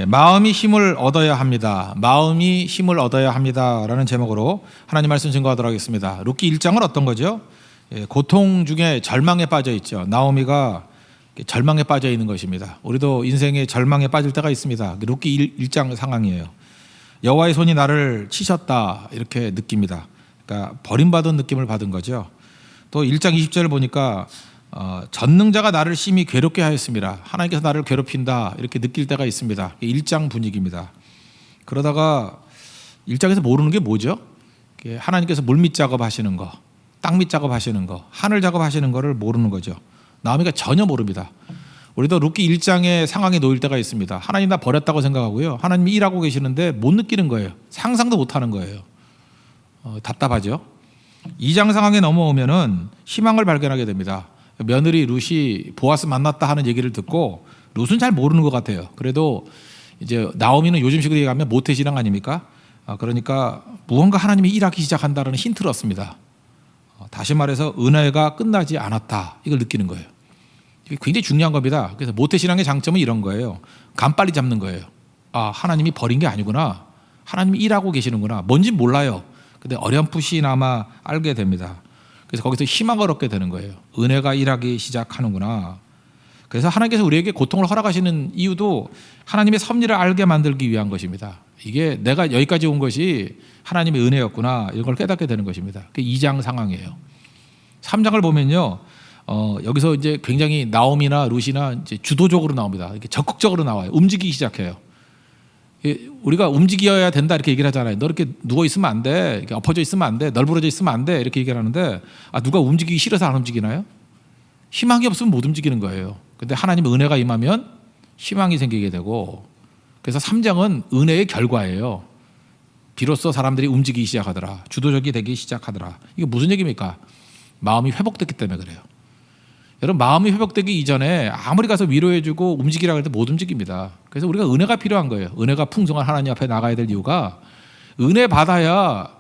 마음이 힘을 얻어야 합니다. 마음이 힘을 얻어야 합니다라는 제목으로 하나님 말씀 증거하도록 하겠습니다. 룻기 1장은 어떤 거죠? 고통 중에 절망에 빠져 있죠. 나오미가 절망에 빠져 있는 것입니다. 우리도 인생에 절망에 빠질 때가 있습니다. 룻기 1장 상황이에요. 여호와의 손이 나를 치셨다 이렇게 느낍니다. 그러니까 버림받은 느낌을 받은 거죠. 또 1장 20절을 보니까 전능자가 나를 심히 괴롭게 하였습니다. 하나님께서 나를 괴롭힌다 이렇게 느낄 때가 있습니다. 1장 분위기입니다. 그러다가 1장에서 모르는 게 뭐죠? 하나님께서 물밑 작업하시는 거, 땅밑 작업하시는 거, 하늘 작업하시는 거를 모르는 거죠. 나오미가 전혀 모릅니다. 우리도 룻기 1장의 상황에 놓일 때가 있습니다. 하나님 나 버렸다고 생각하고요. 하나님이 일하고 계시는데 못 느끼는 거예요. 상상도 못 하는 거예요. 답답하죠. 2장 상황에 넘어오면은 희망을 발견하게 됩니다. 며느리 룻이 보아스 만났다 하는 얘기를 듣고 룻은 잘 모르는 것 같아요. 그래도 이제 나오미는 요즘식으로 얘기하면 모태신앙 아닙니까? 그러니까 무언가 하나님이 일하기 시작한다는 힌트를 얻습니다. 다시 말해서 은혜가 끝나지 않았다 이걸 느끼는 거예요. 이게 굉장히 중요한 겁니다. 그래서 모태신앙의 장점은 이런 거예요. 감 빨리 잡는 거예요. 하나님이 버린 게 아니구나. 하나님이 일하고 계시는구나. 뭔지 몰라요. 근데 어렴풋이나마 알게 됩니다. 그래서 거기서 희망을 얻게 되는 거예요. 은혜가 일하기 시작하는구나. 그래서 하나님께서 우리에게 고통을 허락하시는 이유도 하나님의 섭리를 알게 만들기 위한 것입니다. 이게 내가 여기까지 온 것이 하나님의 은혜였구나 이런 걸 깨닫게 되는 것입니다. 그게 2장 상황이에요. 3장을 보면요, 여기서 이제 굉장히 나오미나 룻이나 이제 주도적으로 나옵니다. 이렇게 적극적으로 나와요. 움직이기 시작해요. 우리가 움직여야 된다 이렇게 얘기를 하잖아요. 너 이렇게 누워 있으면 안 돼. 이렇게 엎어져 있으면 안 돼. 널브러져 있으면 안 돼. 이렇게 얘기를 하는데 누가 움직이기 싫어서 안 움직이나요? 희망이 없으면 못 움직이는 거예요. 근데 하나님의 은혜가 임하면 희망이 생기게 되고, 그래서 3장은 은혜의 결과예요. 비로소 사람들이 움직이기 시작하더라. 주도적이 되기 시작하더라. 이게 무슨 얘기입니까? 마음이 회복됐기 때문에 그래요. 여러분, 마음이 회복되기 이전에 아무리 가서 위로해주고 움직이라고 해도 못 움직입니다. 그래서 우리가 은혜가 필요한 거예요. 은혜가 풍성한 하나님 앞에 나가야 될 이유가 은혜 받아야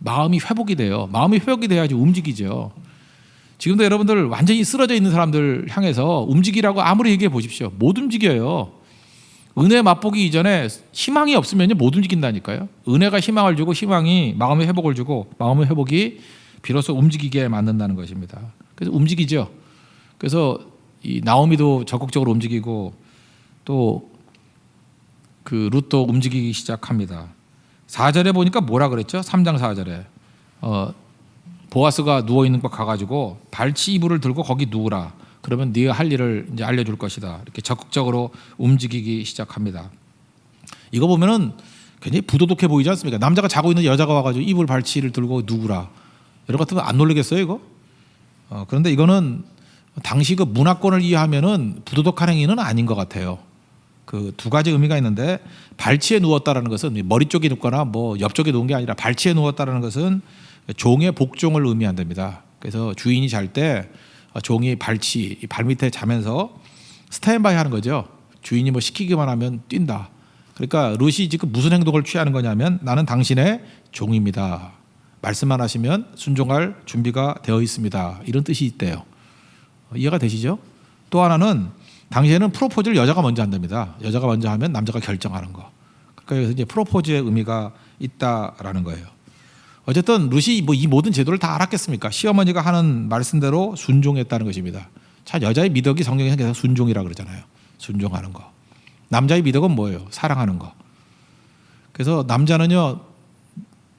마음이 회복이 돼요. 마음이 회복이 돼야지 움직이죠. 지금도 여러분들 완전히 쓰러져 있는 사람들 향해서 움직이라고 아무리 얘기해 보십시오. 못 움직여요. 은혜 맛보기 이전에 희망이 없으면 못 움직인다니까요. 은혜가 희망을 주고 희망이 마음의 회복을 주고 마음의 회복이 비로소 움직이게 만든다는 것입니다. 그래서 움직이죠. 그래서 이 나오미도 적극적으로 움직이고 또 그 룻도 움직이기 시작합니다. 4절에 보니까 뭐라 그랬죠? 3장 4절에 보아스가 누워 있는 곳 가가지고 발치 이불을 들고 거기 누우라. 그러면 네가 할 일을 이제 알려줄 것이다. 이렇게 적극적으로 움직이기 시작합니다. 이거 보면은 굉장히 부도덕해 보이지 않습니까? 남자가 자고 있는 여자가 와가지고 이불 발치를 들고 누우라. 이런 것 같으면 안 놀라겠어요, 이거? 그런데 이거는 당시 그 문화권을 이해하면은 부도덕한 행위는 아닌 것 같아요. 그 두 가지 의미가 있는데, 발치에 누웠다라는 것은 머리 쪽에 눕거나 뭐 옆쪽에 누운 게 아니라 발치에 누웠다라는 것은 종의 복종을 의미한답니다. 그래서 주인이 잘 때 종이 발치, 발 밑에 자면서 스탠바이 하는 거죠. 주인이 뭐 시키기만 하면 뛴다. 그러니까 룻이 지금 무슨 행동을 취하는 거냐면, 나는 당신의 종입니다. 말씀만 하시면 순종할 준비가 되어 있습니다. 이런 뜻이 있대요. 이해가 되시죠? 또 하나는 당시에는 프로포즈를 여자가 먼저 한답니다. 여자가 먼저 하면 남자가 결정하는 거. 그래서 이제 프로포즈의 의미가 있다라는 거예요. 어쨌든 룻이 뭐 이 모든 제도를 다 알았겠습니까? 시어머니가 하는 말씀대로 순종했다는 것입니다. 자, 여자의 미덕이 성경에 계속 순종이라 그러잖아요. 순종하는 거. 남자의 미덕은 뭐예요? 사랑하는 거. 그래서 남자는요,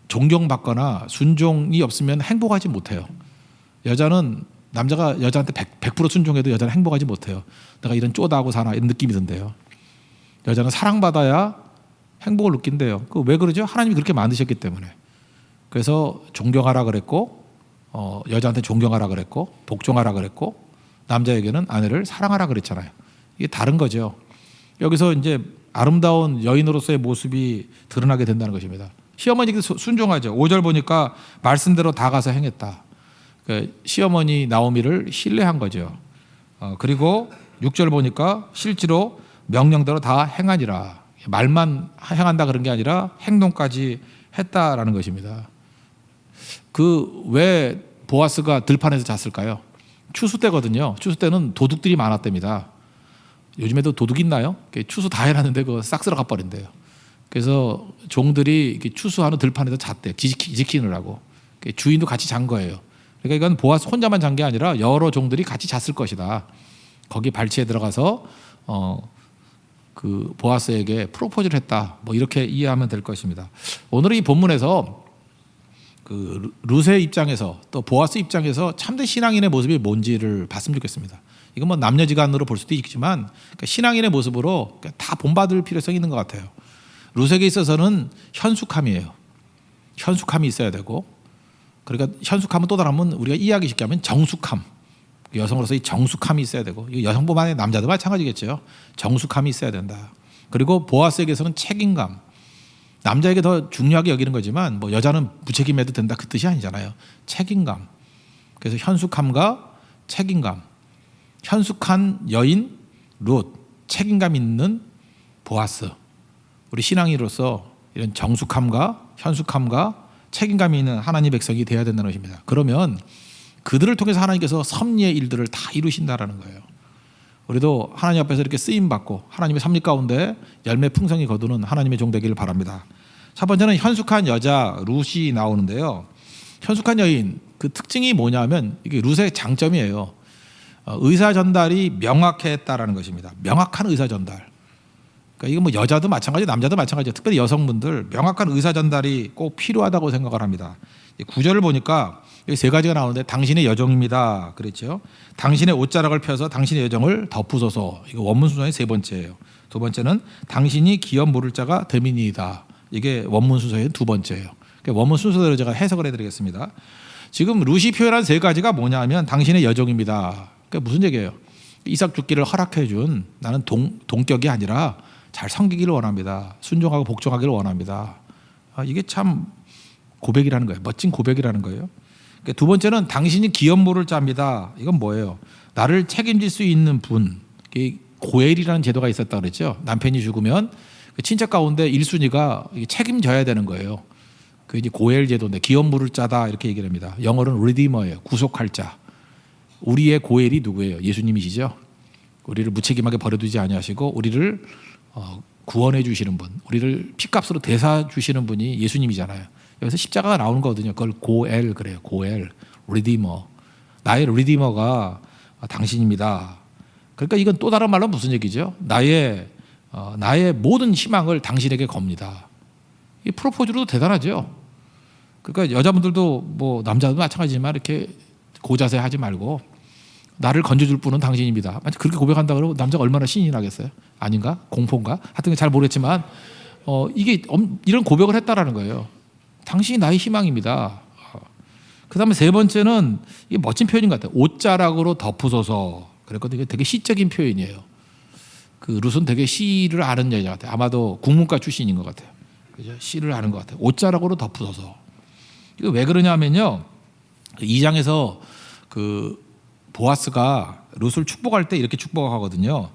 존경받거나 순종이 없으면 행복하지 못해요. 여자는 남자가 여자한테 100% 순종해도 여자는 행복하지 못해요. 내가 이런 쪼다하고 사나 이런 느낌이 든대요. 여자는 사랑받아야 행복을 느낀대요. 왜 그러죠? 하나님이 그렇게 만드셨기 때문에. 그래서 존경하라 그랬고, 여자한테 존경하라 그랬고, 복종하라 그랬고, 남자에게는 아내를 사랑하라 그랬잖아요. 이게 다른 거죠. 여기서 이제 아름다운 여인으로서의 모습이 드러나게 된다는 것입니다. 시어머니도 순종하죠. 5절 보니까 말씀대로 다 가서 행했다. 시어머니 나오미를 신뢰한 거죠. 그리고 6절 보니까 실제로 명령대로 다 행하니라. 말만 행한다 그런 게 아니라 행동까지 했다라는 것입니다. 왜 보아스가 들판에서 잤을까요? 추수 때거든요. 추수 때는 도둑들이 많았답니다. 요즘에도 도둑 있나요? 추수 다 해놨는데 그거 싹 쓸어가 버린대요. 그래서 종들이 이렇게 추수하는 들판에서 잤대. 지키느라고. 주인도 같이 잔 거예요. 그러니까 이건 보아스 혼자만 잔 게 아니라 여러 종들이 같이 잤을 것이다. 거기 발치에 들어가서 그 보아스에게 프로포즈를 했다. 뭐 이렇게 이해하면 될 것입니다. 오늘 이 본문에서 그 룻의 입장에서 또 보아스 입장에서 참된 신앙인의 모습이 뭔지를 봤으면 좋겠습니다. 이건 뭐 남녀지간으로 볼 수도 있지만 신앙인의 모습으로 다 본받을 필요성이 있는 것 같아요. 룻에게 있어서는 현숙함이에요. 현숙함이 있어야 되고, 그러니까 현숙함은 또 다르면 우리가 이해하기 쉽게 하면 정숙함. 여성으로서 이 정숙함이 있어야 되고, 여성뿐만 아니라 남자도 마찬가지겠죠. 정숙함이 있어야 된다. 그리고 보아스에게서는 책임감. 남자에게 더 중요하게 여기는 거지만 뭐 여자는 무책임해도 된다 그 뜻이 아니잖아요. 책임감. 그래서 현숙함과 책임감. 현숙한 여인 룻, 책임감 있는 보아스. 우리 신앙인으로서 이런 정숙함과 현숙함과 책임감이 있는 하나님의 백성이 되어야 된다는 것입니다. 그러면 그들을 통해서 하나님께서 섭리의 일들을 다 이루신다라는 거예요. 우리도 하나님 앞에서 이렇게 쓰임 받고 하나님의 섭리 가운데 열매 풍성히 거두는 하나님의 종 되기를 바랍니다. 첫 번째는 현숙한 여자 룻이 나오는데요. 현숙한 여인 그 특징이 뭐냐면 이게 룻의 장점이에요. 의사 전달이 명확했다라는 것입니다. 명확한 의사 전달. 그러니까 이건 뭐 여자도 마찬가지, 남자도 마찬가지죠. 특별히 여성분들 명확한 의사 전달이 꼭 필요하다고 생각을 합니다. 구절을 보니까 여기 세 가지가 나오는데 당신의 여종입니다. 그랬죠. 당신의 옷자락을 펴서 당신의 여정을 덮으소서. 이거 원문 순서의 세 번째예요. 두 번째는 당신이 기업 물을 자가 되민이다. 이게 원문 순서의 두 번째예요. 원문 순서대로 제가 해석을 해드리겠습니다. 지금 룻이 표현한 세 가지가 뭐냐면 당신의 여종입니다. 그러니까 무슨 얘기예요? 이삭 죽기를 허락해 준 나는 동격이 아니라 잘 섬기기를 원합니다. 순종하고 복종하기를 원합니다. 이게 참 고백이라는 거예요. 멋진 고백이라는 거예요. 그러니까 두 번째는 당신이 기업 물을 자입니다. 이건 뭐예요? 나를 책임질 수 있는 분. 고엘이라는 제도가 있었다 그랬죠. 남편이 죽으면 친척 가운데 1순위가 책임져야 되는 거예요. 그 이제 고엘 제도인데 기업 물을 자다 이렇게 얘기를 합니다. 영어로는 리디머예요. 구속할 자. 우리의 고엘이 누구예요? 예수님이시죠. 우리를 무책임하게 버려두지 아니하시고 우리를 구원해 주시는 분, 우리를 피값으로 대사 주시는 분이 예수님이잖아요. 여기서 십자가가 나오는 거거든요. 그걸 고엘 그래요. 고엘, 리디머. 나의 리디머가 당신입니다. 그러니까 이건 또 다른 말로 무슨 얘기죠? 나의 모든 희망을 당신에게 겁니다. 이 프로포즈로도 대단하죠. 그러니까 여자분들도 뭐 남자도 마찬가지지만 이렇게 고자세 하지 말고 나를 건져줄 분은 당신입니다. 그렇게 고백한다 그러면 남자가 얼마나 신이 나겠어요? 아닌가? 공포인가? 하여튼 잘 모르겠지만 이게 이런 고백을 했다라는 거예요. 당신이 나의 희망입니다. 그 다음에 세 번째는 이게 멋진 표현인 것 같아요. 옷자락으로 덮으소서. 그랬거든요. 이게 되게 시적인 표현이에요. 그 룻은 되게 시를 아는 여자 같아요. 아마도 국문과 출신인 것 같아요. 그죠? 시를 아는 것 같아요. 옷자락으로 덮으소서. 이거 왜 그러냐면요. 2장에서 그 보아스가 룻을 축복할 때 이렇게 축복하거든요.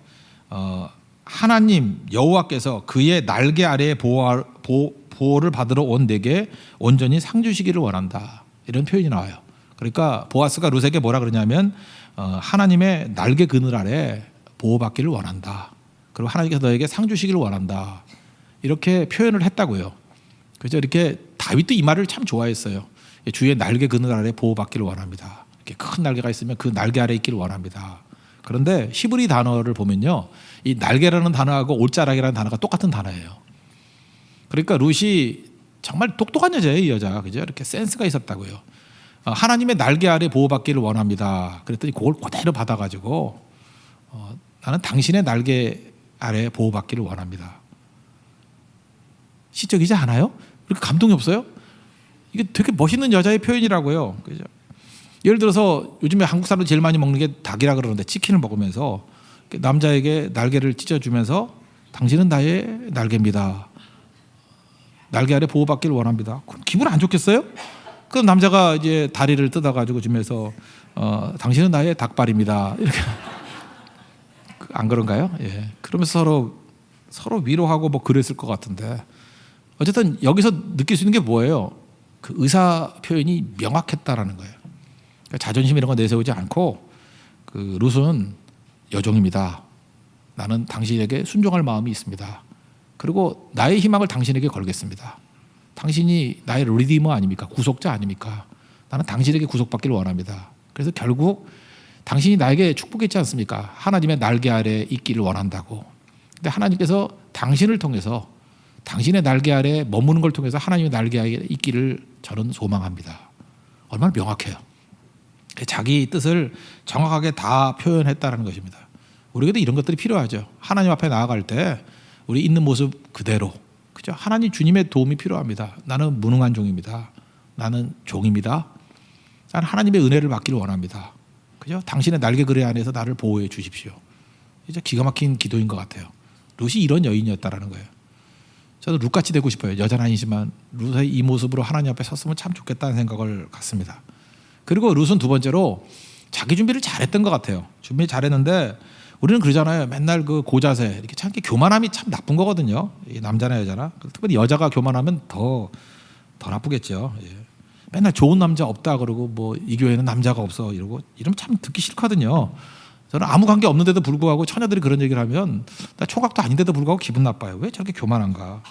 하나님 여호와께서 그의 날개 아래에 보호를 받으러 온 내게 온전히 상 주시기를 원한다. 이런 표현이 나와요. 그러니까 보아스가 룻에게 뭐라 그러냐면 하나님의 날개 그늘 아래 보호받기를 원한다. 그리고 하나님께서 너에게 상 주시기를 원한다. 이렇게 표현을 했다고요. 그래서 이렇게 다윗도 이 말을 참 좋아했어요. 주의 날개 그늘 아래 보호받기를 원합니다. 이렇게 큰 날개가 있으면 그 날개 아래 있기를 원합니다. 그런데 히브리 단어를 보면요, 이 날개라는 단어하고 옷자락이라는 단어가 똑같은 단어예요. 그러니까 룻이 정말 똑똑한 여자예요, 이 여자. 그죠? 이렇게 센스가 있었다고요. 하나님의 날개 아래 보호받기를 원합니다. 그랬더니 그걸 그대로 받아가지고 나는 당신의 날개 아래 보호받기를 원합니다. 시적이지 않아요? 그렇게 감동이 없어요? 이게 되게 멋있는 여자의 표현이라고요. 그죠? 예를 들어서 요즘에 한국 사람들 제일 많이 먹는 게 닭이라 그러는데 치킨을 먹으면서 남자에게 날개를 찢어주면서 당신은 나의 날개입니다. 날개 아래 보호받기를 원합니다. 그럼 기분 안 좋겠어요? 그럼 남자가 이제 다리를 뜯어가지고 주면서 당신은 나의 닭발입니다. 이렇게 안 그런가요? 예. 그러면서 서로 위로하고 뭐 그랬을 것 같은데 어쨌든 여기서 느낄 수 있는 게 뭐예요? 그 의사 표현이 명확했다라는 거예요. 그러니까 자존심 이런 거 내세우지 않고 그 룻은 여종입니다. 나는 당신에게 순종할 마음이 있습니다. 그리고 나의 희망을 당신에게 걸겠습니다. 당신이 나의 리디머 아닙니까? 구속자 아닙니까? 나는 당신에게 구속받기를 원합니다. 그래서 결국 당신이 나에게 축복했지 않습니까? 하나님의 날개 아래 있기를 원한다고. 근데 하나님께서 당신을 통해서 당신의 날개 아래 머무는 걸 통해서 하나님의 날개 아래 있기를 저는 소망합니다. 얼마나 명확해요. 자기 뜻을 정확하게 다 표현했다는 것입니다. 우리에게도 이런 것들이 필요하죠. 하나님 앞에 나아갈 때 우리 있는 모습 그대로, 그죠? 하나님 주님의 도움이 필요합니다. 나는 무능한 종입니다. 나는 종입니다. 나는 하나님의 은혜를 받기를 원합니다. 그죠? 당신의 날개 그래 안에서 나를 보호해 주십시오. 이제 기가 막힌 기도인 것 같아요. 룻이 이런 여인이었다라는 거예요. 저도 룻같이 되고 싶어요. 여자는 아니지만 룻의 이 모습으로 하나님 앞에 섰으면 참 좋겠다는 생각을 갖습니다. 그리고 룻은 두 번째로 자기 준비를 잘했던 것 같아요. 준비 잘했는데 우리는 그러잖아요. 맨날 그 고자세 이렇게 참 교만함이 참 나쁜 거거든요. 이 남자나 여자나 특별히 여자가 교만하면 더 나쁘겠죠. 예. 맨날 좋은 남자 없다 그러고 뭐 이 교회는 남자가 없어 이러고 이러면 참 듣기 싫거든요. 저는 아무 관계 없는데도 불구하고 처녀들이 그런 얘기를 하면 나 총각도 아닌데도 불구하고 기분 나빠요. 왜 저렇게 교만한가?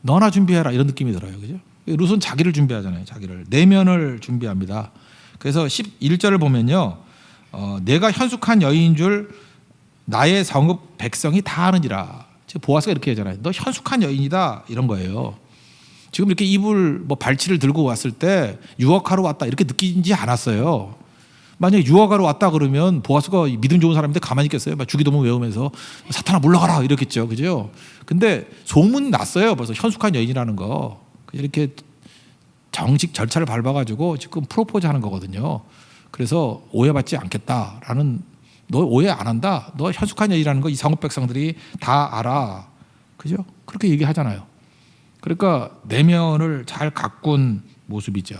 너나 준비해라 이런 느낌이 들어요. 그죠? 룻은 자기를 준비하잖아요. 자기를 내면을 준비합니다. 그래서 11절을 보면요. 내가 현숙한 여인인 줄 나의 성읍 백성이 다 아느니라. 지금 보아스가 이렇게 하잖아요. 너 현숙한 여인이다 이런 거예요. 지금 이렇게 이불 뭐 발치를 들고 왔을 때 유혹하러 왔다 이렇게 느끼지 않았어요. 만약에 유혹하러 왔다 그러면 보아스가 믿음 좋은 사람인데 가만히 있겠어요? 막 주기도문 외우면서 사탄아 물러가라 이렇겠죠. 그죠? 근데 소문이 났어요. 벌써 현숙한 여인이라는 거. 이렇게 정식 절차를 밟아가지고 지금 프로포즈 하는 거거든요. 그래서 오해받지 않겠다라는, 너 오해 안 한다. 너 현숙한 여인이라는 거 이 성읍 백성들이 다 알아. 그죠? 그렇게 얘기하잖아요. 그러니까 내면을 잘 가꾼 모습이죠.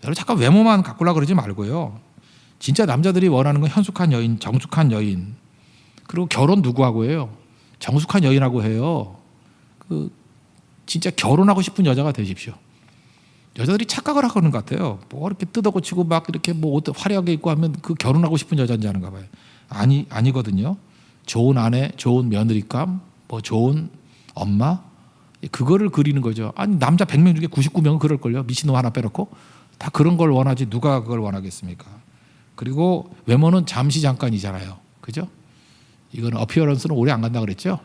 여러분 잠깐 외모만 가꾸려고 그러지 말고요. 진짜 남자들이 원하는 건 현숙한 여인, 정숙한 여인. 그리고 결혼 누구하고 해요? 정숙한 여인하고 해요. 진짜 결혼하고 싶은 여자가 되십시오. 여자들이 착각을 하는 것 같아요. 뭐 이렇게 뜯어고치고 막 이렇게 뭐 옷 화려하게 입고 하면 그 결혼하고 싶은 여자인지 아는가 봐요. 아니거든요. 좋은 아내, 좋은 며느리감, 뭐 좋은 엄마, 그거를 그리는 거죠. 아니 남자 100명 중에 99명은 그럴걸요. 미친놈 하나 빼놓고 다 그런 걸 원하지 누가 그걸 원하겠습니까? 그리고 외모는 잠시 잠깐이잖아요. 그죠? 이거는 어피어런스는 오래 안 간다 그랬죠.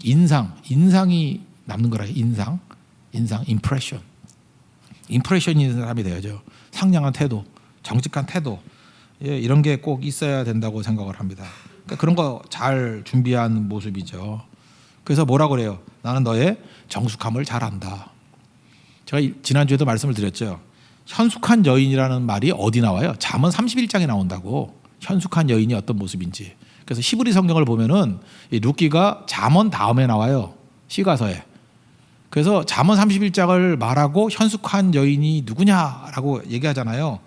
인상이 남는 거라. 인상, 임프레션. 임프레션이 있는 사람이 돼야죠. 상냥한 태도, 정직한 태도, 예, 이런 게 꼭 있어야 된다고 생각을 합니다. 그러니까 그런 거 잘 준비한 모습이죠. 그래서 뭐라 그래요? 나는 너의 정숙함을 잘 안다. 제가 지난주에도 말씀을 드렸죠. 현숙한 여인이라는 말이 어디 나와요? 잠언 31장에 나온다고. 현숙한 여인이 어떤 모습인지. 그래서 히브리 성경을 보면은 이 룻기가 잠언 다음에 나와요. 시가서에. 그래서 잠언 31장을 말하고 현숙한 여인이 누구냐라고 얘기하잖아요.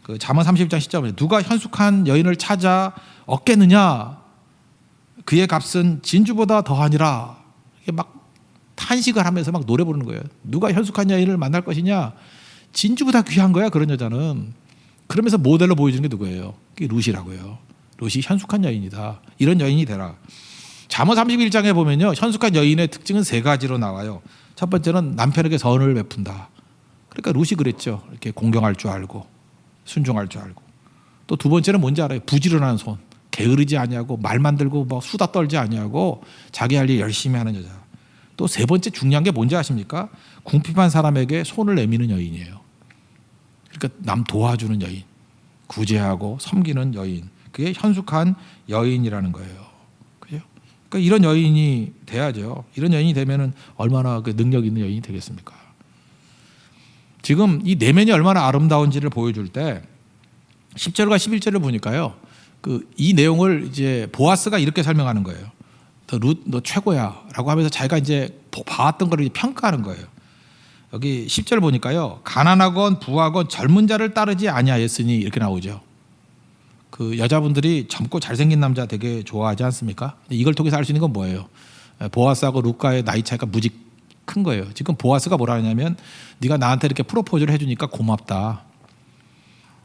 그 잠언 31장 시점에 누가 현숙한 여인을 찾아 얻겠느냐? 그의 값은 진주보다 더하니라. 이게 막 탄식을 하면서 막 노래 부르는 거예요. 누가 현숙한 여인을 만날 것이냐? 진주보다 귀한 거야 그런 여자는. 그러면서 모델로 보여주는 게 누구예요? 그게 룻이라고요. 룻이 현숙한 여인이다. 이런 여인이 되라. 잠언 31장에 보면요. 현숙한 여인의 특징은 세 가지로 나와요. 첫 번째는 남편에게 선을 베푼다. 그러니까 룻이 그랬죠. 이렇게 공경할 줄 알고 순종할 줄 알고. 또 두 번째는 뭔지 알아요? 부지런한 손. 게으르지 아니하고 말 만들고 뭐 수다 떨지 아니하고 자기 할 일 열심히 하는 여자. 또 세 번째 중요한 게 뭔지 아십니까? 궁핍한 사람에게 손을 내미는 여인이에요. 그러니까 남 도와주는 여인, 구제하고 섬기는 여인. 그게 현숙한 여인이라는 거예요. 그죠? 그러니까 이런 여인이 돼야죠. 이런 여인이 되면은 얼마나 그 능력 있는 여인이 되겠습니까? 지금 이 내면이 얼마나 아름다운지를 보여줄 때 10절과 11절을 보니까요. 이 내용을 이제 보아스가 이렇게 설명하는 거예요. 너 최고야라고 하면서 자기가 이제 봐왔던 걸 평가하는 거예요. 여기 10절 보니까요. 가난하건 부하건 젊은 자를 따르지 아니하였으니 이렇게 나오죠. 그 여자분들이 젊고 잘생긴 남자 되게 좋아하지 않습니까? 이걸 통해서 알 수 있는 건 뭐예요? 보아스하고 룻과의 나이 차이가 무지 큰 거예요. 지금 보아스가 뭐라 하냐면 네가 나한테 이렇게 프로포즈를 해주니까 고맙다.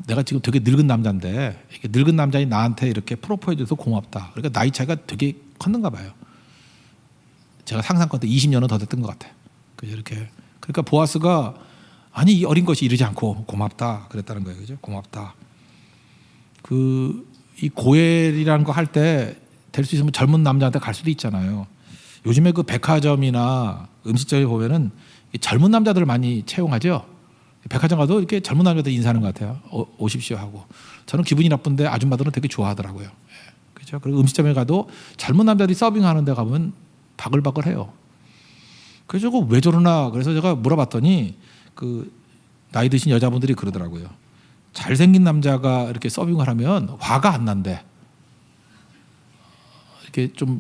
내가 지금 되게 늙은 남자인데 이렇게 늙은 남자인 나한테 이렇게 프로포즈해줘서 고맙다. 그러니까 나이 차이가 되게 컸는가 봐요. 제가 상상컨대 20년은 더 됐던 것 같아. 그죠? 이렇게. 그러니까 보아스가 아니 이 어린 것이 이러지 않고 고맙다 그랬다는 거예요. 그죠? 고맙다. 이 고엘이라는 거 할 때 될 수 있으면 젊은 남자한테 갈 수도 있잖아요. 요즘에 그 백화점이나 음식점에 보면은 젊은 남자들을 많이 채용하죠. 백화점 가도 이렇게 젊은 남자들 인사하는 것 같아요. 오십시오 하고. 저는 기분이 나쁜데 아줌마들은 되게 좋아하더라고요. 그렇죠? 그리고 음식점에 가도 젊은 남자들이 서빙하는 데 가면 바글바글해요. 그래서 저거 왜 저러나 그래서 제가 물어봤더니 그 나이 드신 여자분들이 그러더라고요. 잘생긴 남자가 이렇게 서빙을 하면 화가 안 난대. 이렇게 좀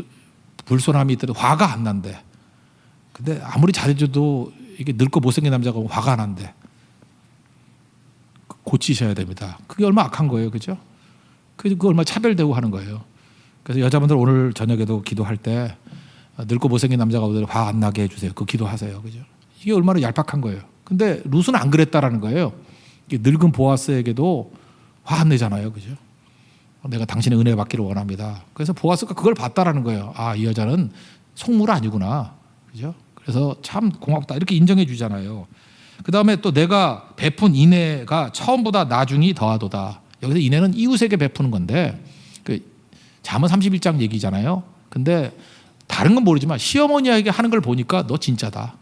불손함이 있더라도 화가 안 난대. 근데 아무리 잘해줘도 이게 늙고 못생긴 남자가 오면 화가 안 난대. 고치셔야 됩니다. 그게 얼마나 악한 거예요, 그죠? 그게 얼마나 차별되고 하는 거예요. 그래서 여자분들 오늘 저녁에도 기도할 때 늙고 못생긴 남자가 오더라도 화 안 나게 해주세요. 그 기도하세요, 그죠? 이게 얼마나 얄팍한 거예요. 근데 룻은 안 그랬다라는 거예요. 늙은 보아스에게도 화 안 내잖아요, 그죠? 내가 당신의 은혜 받기를 원합니다. 그래서 보아스가 그걸 봤다라는 거예요. 아, 이 여자는 속물 아니구나, 그죠? 그래서 참 고맙다 이렇게 인정해 주잖아요. 그 다음에 또 내가 베푼 인애가 처음보다 나중이 더하도다. 여기서 인애는 이웃에게 베푸는 건데 그 잠언 31장 얘기잖아요. 근데 다른 건 모르지만 시어머니에게 하는 걸 보니까 너 진짜다.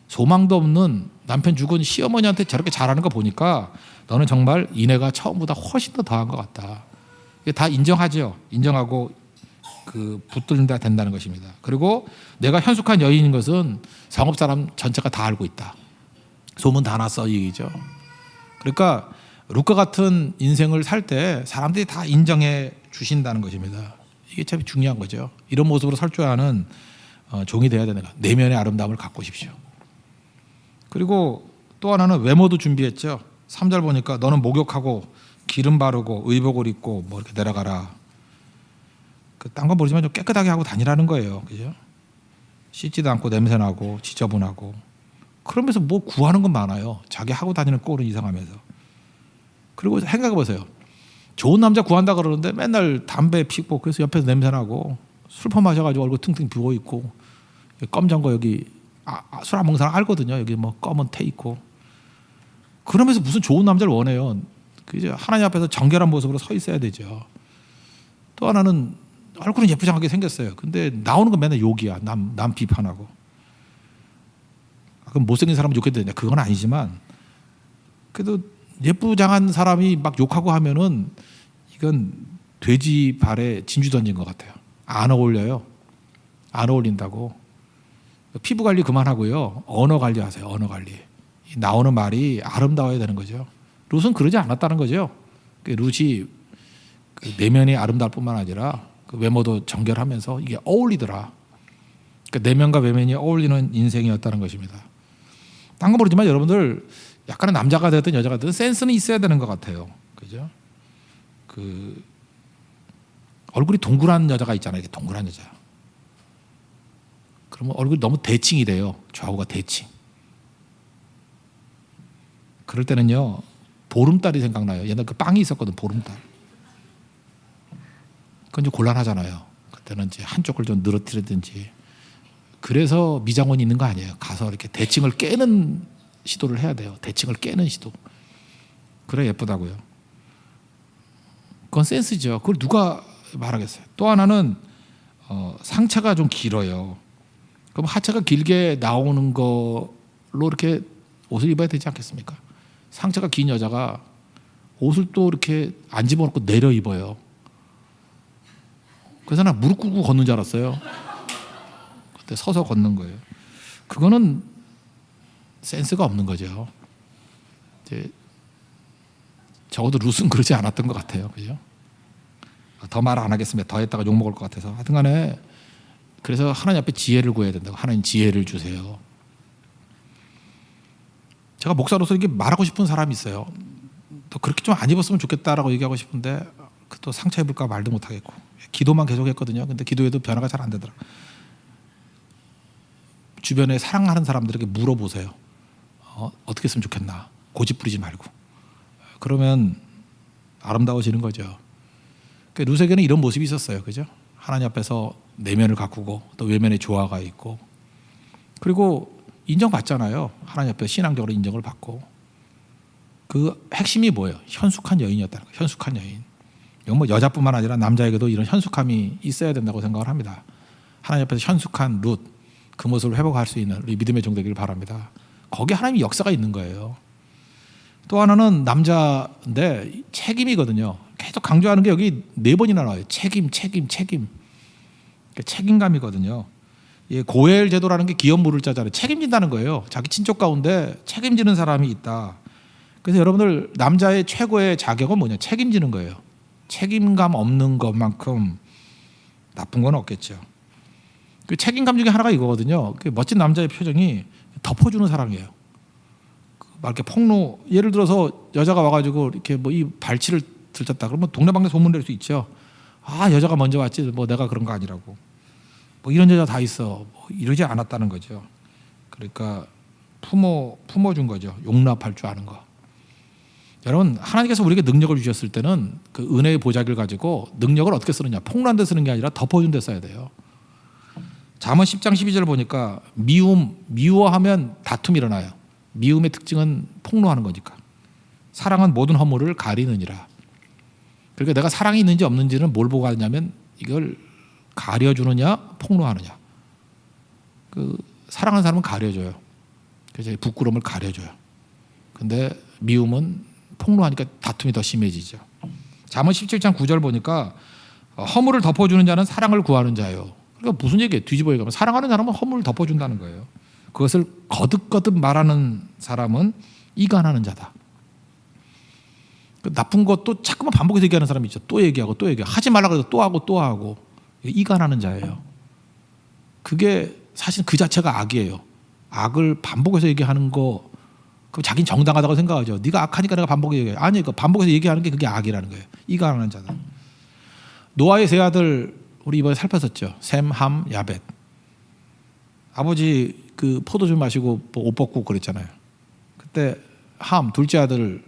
소망도 없는 남편 죽은 시어머니한테 저렇게 잘하는 거 보니까 너는 정말 인애가 처음보다 훨씬 더 더한 것 같다. 이게 다 인정하죠. 인정하고 그 붙들린다 된다는 것입니다. 그리고 내가 현숙한 여인인 것은 성읍 사람 전체가 다 알고 있다. 소문 다 났어 이 얘기죠. 그러니까 룻과 같은 인생을 살 때 사람들이 다 인정해 주신다는 것입니다. 이게 참 중요한 거죠. 이런 모습으로 살 줄 아는 종이 돼야 되는 거. 내면의 아름다움을 갖고 오십시오. 그리고 또 하나는 외모도 준비했죠. 3절 보니까 너는 목욕하고 기름 바르고 의복을 입고 뭐 이렇게 내려가라. 딴 건 모르지만 좀 깨끗하게 하고 다니라는 거예요. 그죠? 씻지도 않고 냄새나고 지저분하고 그러면서 뭐 구하는 건 많아요. 자기 하고 다니는 꼴은 이상하면서. 그리고 생각해 보세요. 좋은 남자 구한다 그러는데 맨날 담배 피고 그래서 옆에서 냄새나고 술 퍼마셔가지고 얼굴 퉁퉁 부어있고 껌전 거 여기 술 안 먹는 사람 알거든요. 여기 뭐 검은 테 있고 그러면서 무슨 좋은 남자를 원해요. 그죠? 하나님 앞에서 정결한 모습으로 서 있어야 되죠. 또 하나는 얼굴은 예쁘장하게 생겼어요. 근데 나오는 건 맨날 욕이야. 남 비판하고. 그럼 못생긴 사람은 욕해도 되냐? 그건 아니지만 그래도 예쁘장한 사람이 막 욕하고 하면은 이건 돼지 발에 진주 던진 것 같아요. 안 어울려요. 안 어울린다고. 피부 관리 그만하고요. 언어 관리하세요. 언어 관리. 나오는 말이 아름다워야 되는 거죠. 룻은 그러지 않았다는 거죠. 룻이 내면이 아름다울 뿐만 아니라 그 외모도 정결하면서 이게 어울리더라. 그러니까 내면과 외면이 어울리는 인생이었다는 것입니다. 딴 거 모르지만 여러분들 약간은 남자가 되든 여자가 되든 센스는 있어야 되는 것 같아요. 그죠? 그 얼굴이 동그란 여자가 있잖아요. 이렇게 동그란 여자. 그러면 얼굴이 너무 대칭이 돼요. 좌우가 대칭. 그럴 때는요. 보름달이 생각나요. 옛날 그 빵이 있었거든. 보름달. 그건 좀 곤란하잖아요. 그때는 이제 한쪽을 좀 늘어뜨리든지. 그래서 미장원이 있는 거 아니에요. 가서 이렇게 대칭을 깨는 시도를 해야 돼요. 대칭을 깨는 시도. 그래 예쁘다고요. 그건 센스죠. 그걸 누가 말하겠어요. 또 하나는 상체가 좀 길어요. 그럼 하체가 길게 나오는 걸로 이렇게 옷을 입어야 되지 않겠습니까? 상체가 긴 여자가 옷을 또 이렇게 안 집어넣고 내려 입어요. 그래서 나 무릎 꿇고 걷는 줄 알았어요. 그때 서서 걷는 거예요. 그거는 센스가 없는 거죠. 이제 적어도 룻은 그러지 않았던 것 같아요. 그죠? 더 말 안 하겠습니다. 더 했다가 욕 먹을 것 같아서. 하여튼 간에 그래서 하나님 앞에 지혜를 구해야 된다고. 하나님 지혜를 주세요. 제가 목사로서 이게 말하고 싶은 사람이 있어요. 또 그렇게 좀 안 입었으면 좋겠다라고 얘기하고 싶은데 또 상처 입을까 말도 못 하겠고 기도만 계속 했거든요. 근데 기도해도 변화가 잘 안 되더라. 주변에 사랑하는 사람들에게 물어보세요. 어떻게 했으면 좋겠나. 고집 부리지 말고. 그러면 아름다워지는 거죠. 그러니까 룻에게는 이런 모습이 있었어요. 그죠? 하나님 앞에서 내면을 가꾸고 또 외면의 조화가 있고, 그리고 인정받잖아요. 하나님 앞에 신앙적으로 인정을 받고. 그 핵심이 뭐예요? 현숙한 여인이었다는 거예요. 현숙한 여인. 이건 뭐 여자뿐만 아니라 남자에게도 이런 현숙함이 있어야 된다고 생각을 합니다. 하나님 앞에서 현숙한 룻, 그 모습을 회복할 수 있는 우리 믿음의 종 되기를 바랍니다. 거기에 하나님의 역사가 있는 거예요. 또 하나는 남자인데 책임이거든요. 계속 강조하는 게 여기 4번이나 나와요. 책임. 책임감이거든요. 고엘 제도라는 게 기업 물을 자잖아요. 책임진다는 거예요. 자기 친족 가운데 책임지는 사람이 있다. 그래서 여러분들 남자의 최고의 자격은 뭐냐? 책임지는 거예요. 책임감 없는 것만큼 나쁜 건 없겠죠. 그 책임감 중에 하나가 이거거든요. 그 멋진 남자의 표정이 덮어주는 사랑이에요. 막 이렇게 폭로, 예를 들어서 여자가 와가지고 이렇게 뭐 이 발치를 들쳤다 그러면 동네방네 소문 낼 수 있죠. 아, 여자가 먼저 왔지 뭐 내가 그런 거 아니라고. 뭐 이런 여자 다 있어. 뭐 이러지 않았다는 거죠. 그러니까 품어준 거죠. 용납할 줄 아는 거. 여러분, 하나님께서 우리에게 능력을 주셨을 때는 그 은혜의 보자기를 가지고 능력을 어떻게 쓰느냐? 폭로한 데 쓰는 게 아니라 덮어준 데 써야 돼요. 잠언 10장 12절 보니까 미워하면 다툼이 일어나요. 미움의 특징은 폭로하는 거니까. 사랑은 모든 허물을 가리느니라. 그러니까 내가 사랑이 있는지 없는지는 뭘 보고 하냐면 이걸 가려주느냐 폭로하느냐. 그 사랑하는 사람은 가려줘요. 그래서 부끄러움을 가려줘요. 근데 미움은 폭로하니까 다툼이 더 심해지죠. 잠언 17장 9절 보니까 허물을 덮어주는 자는 사랑을 구하는 자예요. 그러니까 무슨 얘기예요? 뒤집어 얘기하면 사랑하는 사람은 허물을 덮어준다는 거예요. 그것을 거듭거듭 말하는 사람은 이간하는 자다. 나쁜 것도 자꾸만 반복해서 얘기하는 사람이 있죠. 또 얘기하고 또 얘기하고 하지 말라고 해도 또 하고 또 하고. 이간하는 자예요. 그게 사실 그 자체가 악이에요. 악을 반복해서 얘기하는 거, 그 자기는 정당하다고 생각하죠. 네가 악하니까 내가 반복해서 얘기해. 아니, 그 반복해서 얘기하는 게 그게 악이라는 거예요. 이간하는 자다. 노아의 세 아들 우리 이번에 살폈었죠. 셈, 함, 야벳. 아버지 그 포도주 마시고 뭐 옷 벗고 그랬잖아요. 그때 함 둘째 아들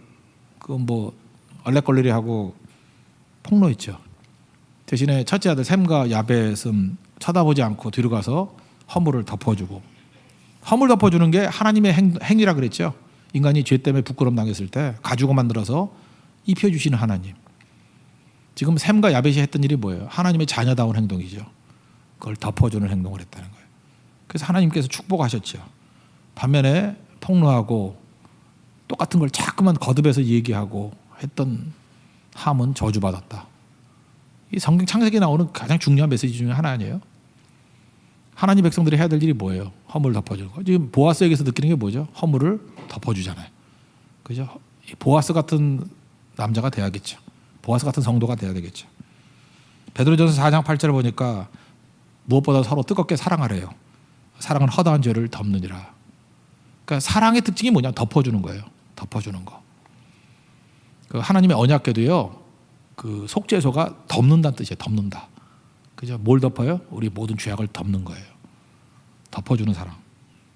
그 뭐 얼레걸레리 하고 폭로했죠. 대신에 첫째 아들 셈과 야벳은 쳐다보지 않고 뒤로 가서 허물을 덮어주고, 허물 덮어주는 게 하나님의 행위라 그랬죠. 인간이 죄 때문에 부끄러움 당했을 때 가지고 만들어서 입혀주시는 하나님. 지금 셈과 야벳이 했던 일이 뭐예요? 하나님의 자녀다운 행동이죠. 그걸 덮어주는 행동을 했다는 거예요. 그래서 하나님께서 축복하셨죠. 반면에 폭로하고 똑같은 걸 자꾸만 거듭해서 얘기하고 했던 함은 저주받았다. 이 성경 창세기에 나오는 가장 중요한 메시지 중에 하나 아니에요? 하나님 백성들이 해야 될 일이 뭐예요? 허물을 덮어주는 거. 지금 보아스에게서 느끼는 게 뭐죠? 허물을 덮어주잖아요. 그죠? 보아스 같은 남자가 돼야겠죠. 보아스 같은 성도가 돼야 되겠죠. 베드로전서 4장 8절을 보니까 무엇보다 서로 뜨겁게 사랑하래요. 사랑은 허다한 죄를 덮느니라. 그러니까 사랑의 특징이 뭐냐? 덮어주는 거예요. 덮어주는 거. 그 하나님의 언약궤도요. 그 속죄소가 덮는다는 뜻이에요. 덮는다. 그죠? 뭘 덮어요? 우리 모든 죄악을 덮는 거예요. 덮어주는 사랑.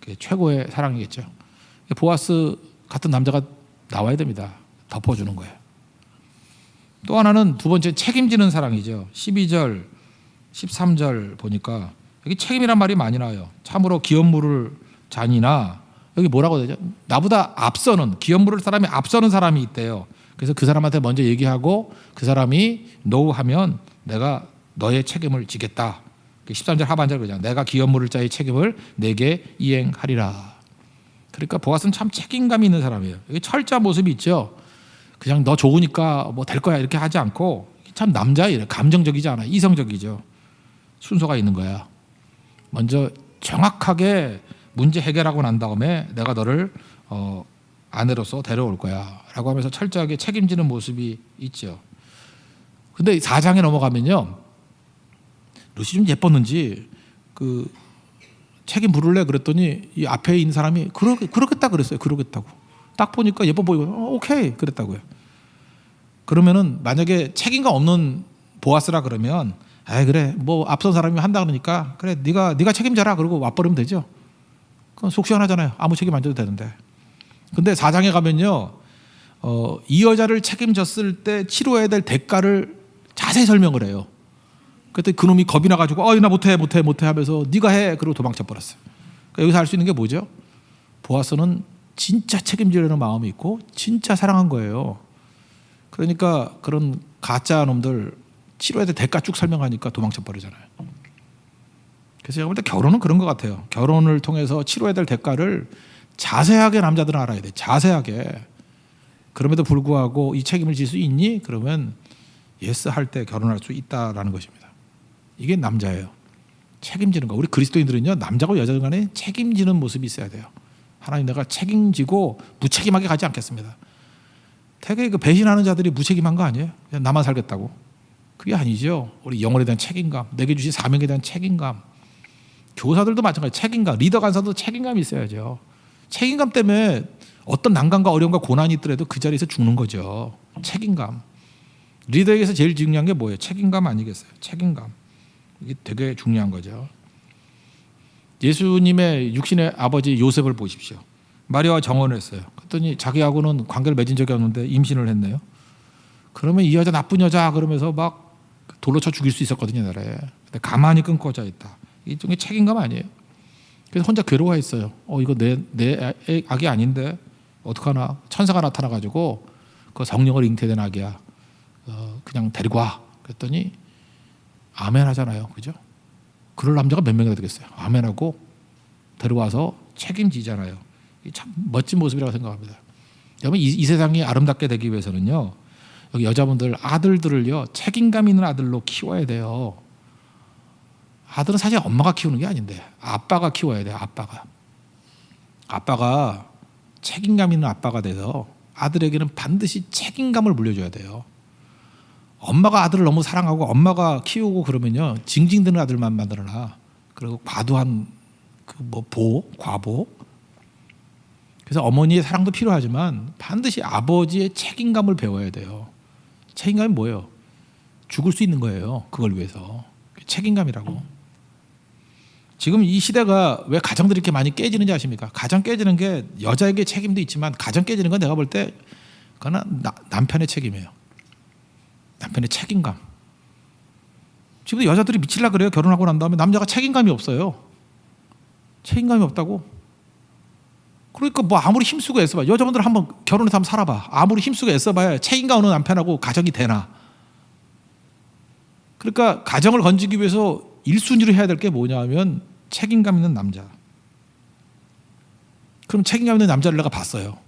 그게 최고의 사랑이겠죠. 보아스 같은 남자가 나와야 됩니다. 덮어주는 거예요. 또 하나는 두 번째 책임지는 사랑이죠. 12절, 13절 보니까 여기 책임이란 말이 많이 나와요. 참으로 기업 물을 잔이나 여기 뭐라고 되죠? 나보다 앞서는, 기업 물을 사람이 앞서는 사람이 있대요. 그래서 그 사람한테 먼저 얘기하고 그 사람이 노 하면 내가 너의 책임을 지겠다. 13절 하반절 그냥 내가 기업 물을 자의 책임을 내게 이행하리라. 그러니까 보아스는 참 책임감이 있는 사람이에요. 여기 철자 모습이 있죠. 그냥 너 좋으니까 뭐 될 거야 이렇게 하지 않고 참 남자이래. 감정적이지 않아. 이성적이죠. 순서가 있는 거야. 먼저 정확하게 문제 해결하고 난 다음에 내가 너를 아내로서 데려올 거야 라고 하면서 철저하게 책임지는 모습이 있죠. 근데 4장에 넘어가면요, 룻이 좀 예뻤는지 그 책임 물을래 그랬더니 이 앞에 있는 사람이 그러겠다 그랬어요. 그러겠다고. 딱 보니까 예뻐 보이고 오케이 그랬다고요. 그러면은 만약에 책임감 없는 보아스라 그러면 아 그래 뭐 앞선 사람이 한다 그러니까 그래 네가 책임져라 그러고 와버리면 되죠. 그건 속 시원하잖아요. 아무 책임 안 져도 되는데. 근데 4장에 가면요, 이 여자를 책임졌을 때 치러야 될 대가를 자세히 설명을 해요. 그때 그놈이 겁이 나가지고 나 못해 하면서 네가 해 그러고 도망쳐 버렸어요. 그러니까 여기서 알 수 있는 게 뭐죠? 보아스는 진짜 책임지려는 마음이 있고 진짜 사랑한 거예요. 그러니까 그런 가짜 놈들 치러야 될 대가 쭉 설명하니까 도망쳐 버리잖아요. 그래서 제가 볼 때 결혼은 그런 것 같아요. 결혼을 통해서 치러야 될 대가를 자세하게 남자들은 알아야 돼. 자세하게. 그럼에도 불구하고 이 책임을 질 수 있니? 그러면 예스 할 때 결혼할 수 있다라는 것입니다. 이게 남자예요. 책임지는 거. 우리 그리스도인들은요, 남자고 여자 간에 책임지는 모습이 있어야 돼요. 하나님 내가 책임지고 무책임하게 가지 않겠습니다. 되게 그 배신하는 자들이 무책임한 거 아니에요? 그냥 나만 살겠다고. 그게 아니죠. 우리 영혼에 대한 책임감, 내게 주신 사명에 대한 책임감. 교사들도 마찬가지. 책임감, 리더 간사도 책임감이 있어야죠. 책임감 때문에 어떤 난관과 어려움과 고난이 있더라도 그 자리에서 죽는 거죠. 책임감. 리더에게서 제일 중요한 게 뭐예요? 책임감 아니겠어요? 책임감. 이게 되게 중요한 거죠. 예수님의 육신의 아버지 요셉을 보십시오. 마리아와 정혼을 했어요. 그랬더니 자기하고는 관계를 맺은 적이 없는데 임신을 했네요. 그러면 이 여자 나쁜 여자 그러면서 막 돌로 쳐 죽일 수 있었거든요. 나라에. 근데 가만히 끊고자 있다. 이게 책임감 아니에요. 그래서 혼자 괴로워했어요. 이거 내 악이 아닌데 어떡하나. 천사가 나타나가지고 그 성령을 잉태된 악이야. 그냥 데리고 와. 그랬더니 아멘 하잖아요. 그죠? 그럴 남자가 몇 명이나 되겠어요. 아멘하고 데려와서 책임지잖아요. 참 멋진 모습이라고 생각합니다. 여러분 이 세상이 아름답게 되기 위해서는요. 여기 여자분들 아들들을요. 책임감 있는 아들로 키워야 돼요. 아들은 사실 엄마가 키우는 게 아닌데 아빠가 키워야 돼요. 아빠가 책임감 있는 아빠가 돼서 아들에게는 반드시 책임감을 물려줘야 돼요. 엄마가 아들을 너무 사랑하고 엄마가 키우고 그러면요 징징대는 아들만 만들어놔. 그리고 과도한 과보. 그래서 어머니의 사랑도 필요하지만 반드시 아버지의 책임감을 배워야 돼요. 책임감이 뭐예요? 죽을 수 있는 거예요. 그걸 위해서. 책임감이라고. 지금 이 시대가 왜 가정들이 이렇게 많이 깨지는지 아십니까? 가정 깨지는 게 여자에게 책임도 있지만 가정 깨지는 건 내가 볼 때 그거는 남편의 책임이에요. 남편의 책임감. 지금도 여자들이 미치려고 그래요. 결혼하고 난 다음에 남자가 책임감이 없어요. 책임감이 없다고. 그러니까 뭐 아무리 힘쓰고 애써봐. 여자분들 한번 결혼해서 한번 살아봐. 아무리 힘쓰고 애써봐야 책임감 없는 남편하고 가정이 되나. 그러니까 가정을 건지기 위해서 1순위로 해야 될 게 뭐냐 하면 책임감 있는 남자. 그럼 책임감 있는 남자를 내가 봤어요.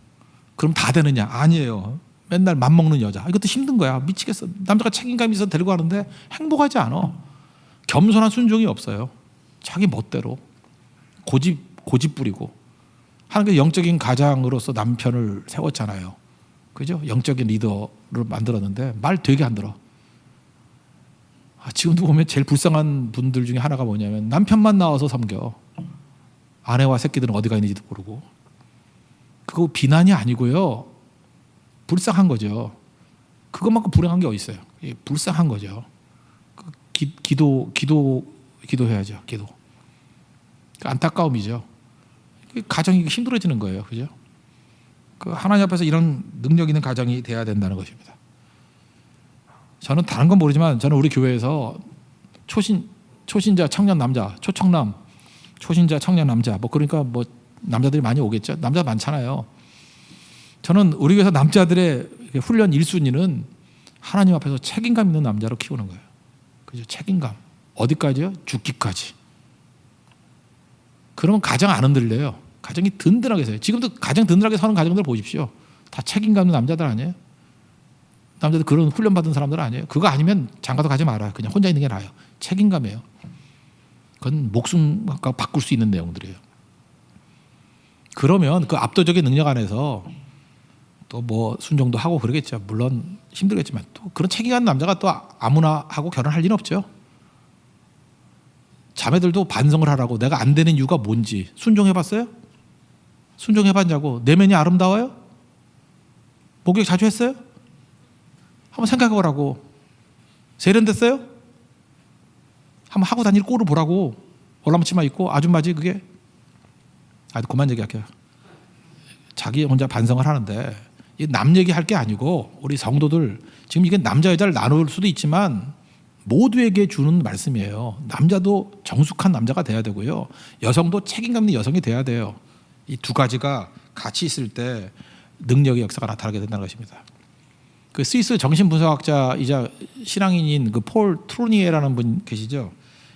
그럼 다 되느냐? 아니에요. 맨날 맘먹는 여자. 이것도 힘든 거야. 미치겠어. 남자가 책임감이 있어서 데리고 가는데 행복하지 않아. 겸손한 순종이 없어요. 자기 멋대로. 고집 부리고. 하나님께서 영적인 가장으로서 남편을 세웠잖아요. 그죠? 영적인 리더를 만들었는데 말 되게 안 들어. 지금도 보면 제일 불쌍한 분들 중에 하나가 뭐냐면 남편만 나와서 섬겨. 아내와 새끼들은 어디가 있는지도 모르고. 그거 비난이 아니고요. 불쌍한 거죠. 그것만큼 불행한 게 어디 있어요? 불쌍한 거죠. 기도해야죠. 기도. 안타까움이죠. 가정이 힘들어지는 거예요. 그죠? 하나님 앞에서 이런 능력 있는 가정이 돼야 된다는 것입니다. 저는 다른 건 모르지만 저는 우리 교회에서 초신자 청년 남자, 초청남, 초신자 청년 남자 그러니까 남자들이 많이 오겠죠. 남자 많잖아요. 저는 우리 교회에서 남자들의 훈련 1순위는 하나님 앞에서 책임감 있는 남자로 키우는 거예요. 그죠? 책임감. 어디까지요? 죽기까지. 그러면 가정 안 흔들려요. 가정이 든든하게 서요. 지금도 가정 든든하게 사는 가정들 보십시오. 다 책임감 있는 남자들 아니에요? 남자들 그런 훈련 받은 사람들 아니에요? 그거 아니면 장가도 가지 말아요. 그냥 혼자 있는 게 나아요. 책임감이에요. 그건 목숨 바꿀 수 있는 내용들이에요. 그러면 그 압도적인 능력 안에서 또 순종도 하고 그러겠죠. 물론 힘들겠지만 또 그런 책임감 있는 남자가 또 아무나 하고 결혼할 리는 없죠. 자매들도 반성을 하라고. 내가 안 되는 이유가 뭔지 순종해봤어요? 순종해봤냐고. 내면이 아름다워요? 목욕 자주 했어요? 한번 생각해보라고. 세련됐어요? 한번 하고 다닐 꼴을 보라고. 월남치마 입고 아줌마지 그게. 그만 얘기할게요. 자기 혼자 반성을 하는데 남 얘기할 게 아니고 우리 성도들 지금 이게 남자 여자를 나눌 수도 있지만 모두에게 주는 말씀이에요. 남자도 정숙한 남자가 돼야 되고요. 여성도 책임감 있는 여성이 돼야 돼요. 이 두 가지가 같이 있을 때 능력의 역사가 나타나게 된다는 것입니다. 그 스위스 정신분석학자이자 신앙인인 그 폴 트루니에라는 분 계시죠.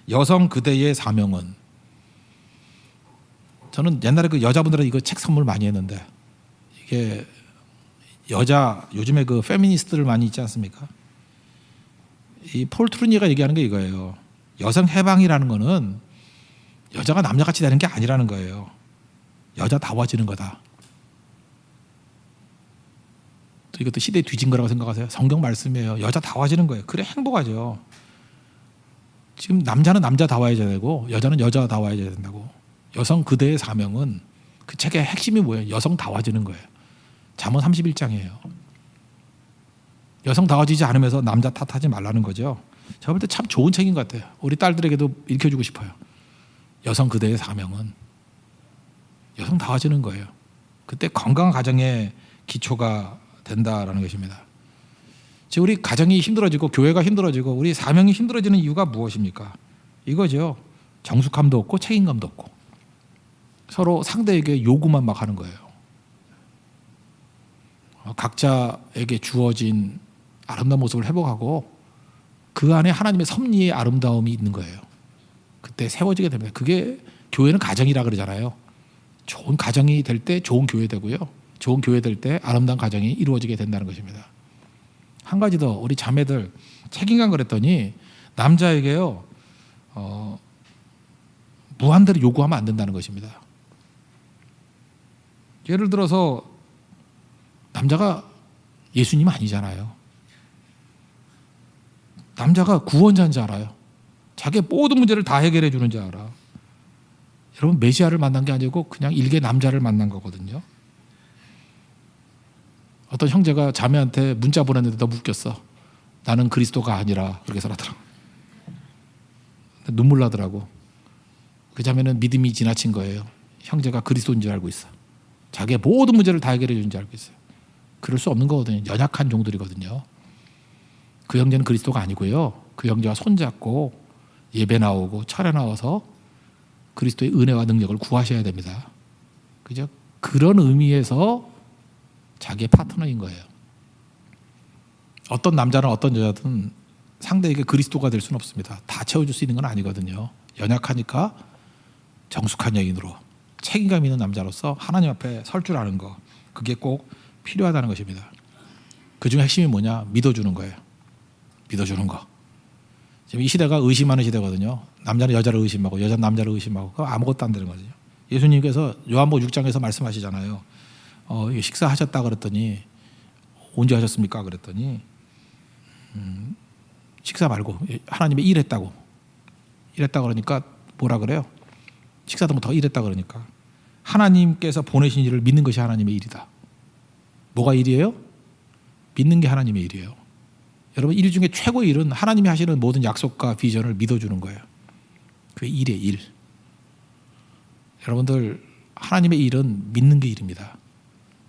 여성 그대의 사명은. 저는 옛날에 그 여자분들은 이거 책 선물 많이 했는데 이게 여자 요즘에 그 페미니스트들 많이 있지 않습니까? 이 폴 트루니에가 얘기하는 게 이거예요. 여성 해방이라는 거는 여자가 남자같이 되는 게 아니라는 거예요. 여자다워지는 거다. 또 이것도 시대에 뒤진 거라고 생각하세요? 성경 말씀이에요. 여자다워지는 거예요. 그래 행복하죠. 지금 남자는 남자다워야 되고 여자는 여자다워야 된다고. 여성 그대의 사명은 그 책의 핵심이 뭐예요? 여성다워지는 거예요. 잠언 31장이에요. 여성다워지지 않으면서 남자 탓하지 말라는 거죠. 제가 볼 때 참 좋은 책인 것 같아요. 우리 딸들에게도 읽혀주고 싶어요. 여성 그대의 사명은 여성다워지는 거예요. 그때 건강한 가정의 기초가 된다라는 것입니다. 지금 우리 가정이 힘들어지고 교회가 힘들어지고 우리 사명이 힘들어지는 이유가 무엇입니까? 이거죠. 정숙함도 없고 책임감도 없고 서로 상대에게 요구만 막 하는 거예요. 각자에게 주어진 아름다운 모습을 회복하고 그 안에 하나님의 섭리의 아름다움이 있는 거예요. 그때 세워지게 됩니다. 그게 교회는 가정이라 그러잖아요. 좋은 가정이 될 때 좋은 교회 되고요. 좋은 교회 될 때 아름다운 가정이 이루어지게 된다는 것입니다. 한 가지 더 우리 자매들 책임감 그랬더니 남자에게요 무한대로 요구하면 안 된다는 것입니다. 예를 들어서 남자가 예수님 아니잖아요. 남자가 구원자인 줄 알아요. 자기의 모든 문제를 다 해결해 주는 줄 알아. 여러분 메시아를 만난 게 아니고 그냥 일개 남자를 만난 거거든요. 어떤 형제가 자매한테 문자 보냈는데 너무 웃겼어. 나는 그리스도가 아니라 그렇게 살았더라고. 눈물 나더라고. 그 자매는 믿음이 지나친 거예요. 형제가 그리스도인 줄 알고 있어. 자기의 모든 문제를 다 해결해 주는 줄 알고 있어요. 그럴 수 없는 거거든요. 연약한 종들이거든요. 그 형제는 그리스도가 아니고요. 그 형제와 손잡고 예배 나오고 철회 나와서 그리스도의 은혜와 능력을 구하셔야 됩니다. 그죠? 그런 의미에서 자기의 파트너인 거예요. 어떤 남자는 어떤 여자든 상대에게 그리스도가 될 수는 없습니다. 다 채워줄 수 있는 건 아니거든요. 연약하니까 정숙한 여인으로 책임감 있는 남자로서 하나님 앞에 설 줄 아는 거, 그게 꼭 필요하다는 것입니다. 그중 핵심이 뭐냐? 믿어주는 거예요. 믿어주는 거. 지금 이 시대가 의심하는 시대거든요. 남자는 여자를 의심하고 여자는 남자를 의심하고 그거 아무것도 안 되는 거죠. 예수님께서 요한복음 6장에서 말씀하시잖아요. 식사하셨다 그랬더니 언제 하셨습니까? 그랬더니 식사 말고 하나님의 일했다고. 일했다 그러니까 뭐라 그래요? 식사도 못하고 일했다 그러니까 하나님께서 보내신 일을 믿는 것이 하나님의 일이다. 뭐가 일이에요? 믿는 게 하나님의 일이에요. 여러분 일 중에 최고의 일은 하나님이 하시는 모든 약속과 비전을 믿어주는 거예요. 그게 일의 일. 여러분들 하나님의 일은 믿는 게 일입니다.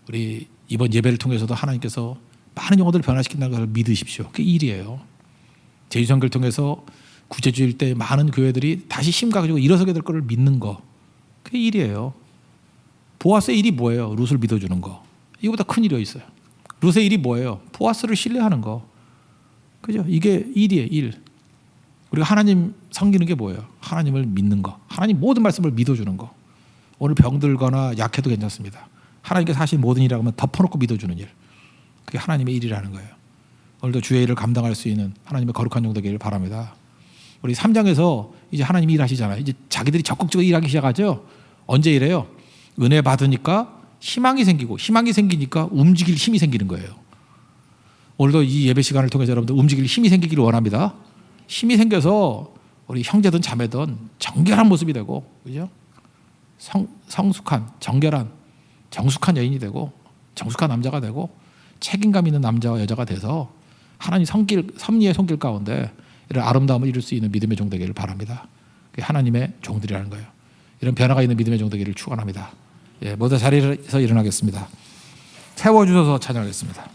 우리 이번 예배를 통해서도 하나님께서 많은 영혼들을 변화시킨다는 것을 믿으십시오. 그게 일이에요. 제주선교를 통해서 구제주일 때 많은 교회들이 다시 힘 가지고 일어서게 될 것을 믿는 거. 그게 일이에요. 보아스의 일이 뭐예요? 룻을 믿어주는 거. 이거보다 큰 일이 있어요. 룻의 일이 뭐예요? 보아스를 신뢰하는 거. 그죠? 이게 일이에요, 일. 우리가 하나님 섬기는 게 뭐예요? 하나님을 믿는 거. 하나님 모든 말씀을 믿어주는 거. 오늘 병들거나 약해도 괜찮습니다. 하나님께서 하신 모든 일이라고 하면 덮어놓고 믿어주는 일. 그게 하나님의 일이라는 거예요. 오늘도 주의 일을 감당할 수 있는 하나님의 거룩한 종 되기를 바랍니다. 우리 3장에서 이제 하나님이 일하시잖아요. 이제 자기들이 적극적으로 일하기 시작하죠. 언제 이래요? 은혜 받으니까 희망이 생기고 희망이 생기니까 움직일 힘이 생기는 거예요. 오늘도 이 예배 시간을 통해서 여러분들 움직일 힘이 생기기를 원합니다. 힘이 생겨서 우리 형제든 자매든 정결한 모습이 되고, 그죠? 성숙한, 정숙한 여인이 되고, 정숙한 남자가 되고, 책임감 있는 남자와 여자가 돼서 하나님 섭리의 손길 가운데 이런 아름다움을 이룰 수 있는 믿음의 종 되기를 바랍니다. 그게 하나님의 종들이라는 거예요. 이런 변화가 있는 믿음의 종 되기를 축원합니다. 예, 모두 자리에서 일어나겠습니다. 채워주셔서 찬양하겠습니다.